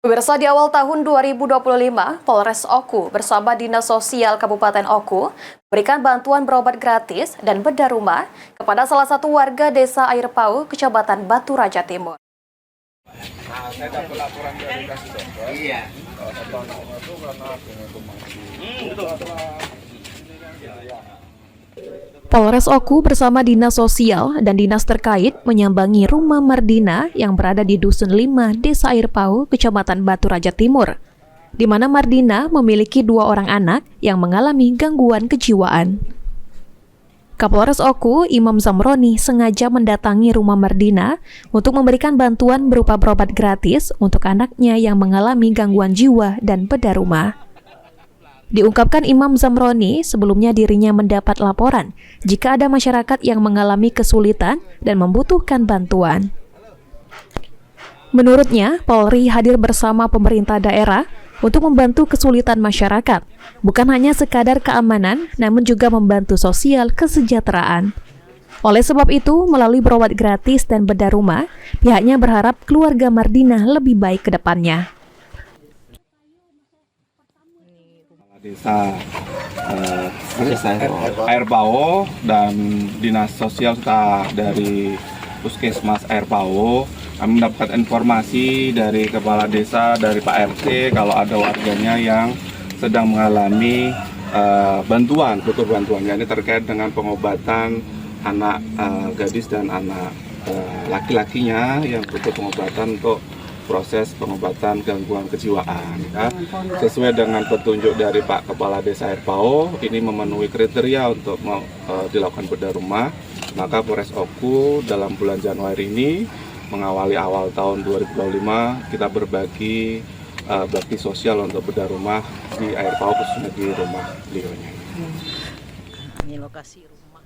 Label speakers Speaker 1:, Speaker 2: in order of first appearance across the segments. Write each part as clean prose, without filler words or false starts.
Speaker 1: Pemirsa, di awal tahun 2025, Polres Oku bersama Dinas Sosial Kabupaten Oku berikan bantuan berobat gratis dan bedah rumah kepada salah satu warga desa Air Pau, Kecamatan Batu Raja Timur.
Speaker 2: Saya dapat laporan dari kasih dokter. Iya.
Speaker 1: Polres Oku bersama Dinas Sosial dan dinas terkait menyambangi rumah Mardina yang berada di Dusun 5, Desa Air Pau, Kecamatan Batu Raja Timur, di mana Mardina memiliki 2 orang anak yang mengalami gangguan kejiwaan. Kapolres Oku, Imam Zamroni, sengaja mendatangi rumah Mardina untuk memberikan bantuan berupa berobat gratis untuk anaknya yang mengalami gangguan jiwa dan bedah rumah. Diungkapkan Imam Zamroni, sebelumnya dirinya mendapat laporan jika ada masyarakat yang mengalami kesulitan dan membutuhkan bantuan. Menurutnya, Polri hadir bersama pemerintah daerah untuk membantu kesulitan masyarakat, bukan hanya sekadar keamanan, namun juga membantu sosial kesejahteraan. Oleh sebab itu, melalui berobat gratis dan bedah rumah, pihaknya berharap keluarga Mardina lebih baik ke depannya.
Speaker 2: Desa Air Pau dan Dinas Sosial dari Puskesmas Air Pau, kami mendapat informasi dari Kepala Desa, dari Pak RT, kalau ada warganya yang sedang mengalami butuh bantuannya. Ini terkait dengan pengobatan anak gadis dan anak laki-lakinya yang butuh pengobatan untuk proses pengobatan gangguan kejiwaan. Ya. Sesuai dengan petunjuk dari Pak Kepala Desa Air Pau, ini memenuhi kriteria untuk dilakukan bedah rumah. Maka Polres Oku dalam bulan Januari ini, mengawali awal tahun 2025, kita berbagi bakti sosial untuk bedah rumah di Air Pau, khususnya di rumah beliaunya.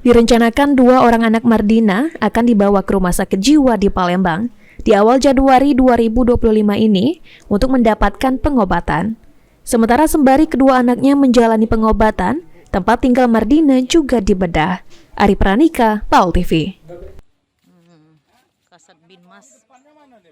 Speaker 1: Direncanakan 2 orang anak Mardina akan dibawa ke rumah sakit jiwa di Palembang di awal Januari 2025 ini untuk mendapatkan pengobatan. Sementara sembari kedua anaknya menjalani pengobatan, tempat tinggal Mardina juga dibedah. Ari Pranika, PAL TV.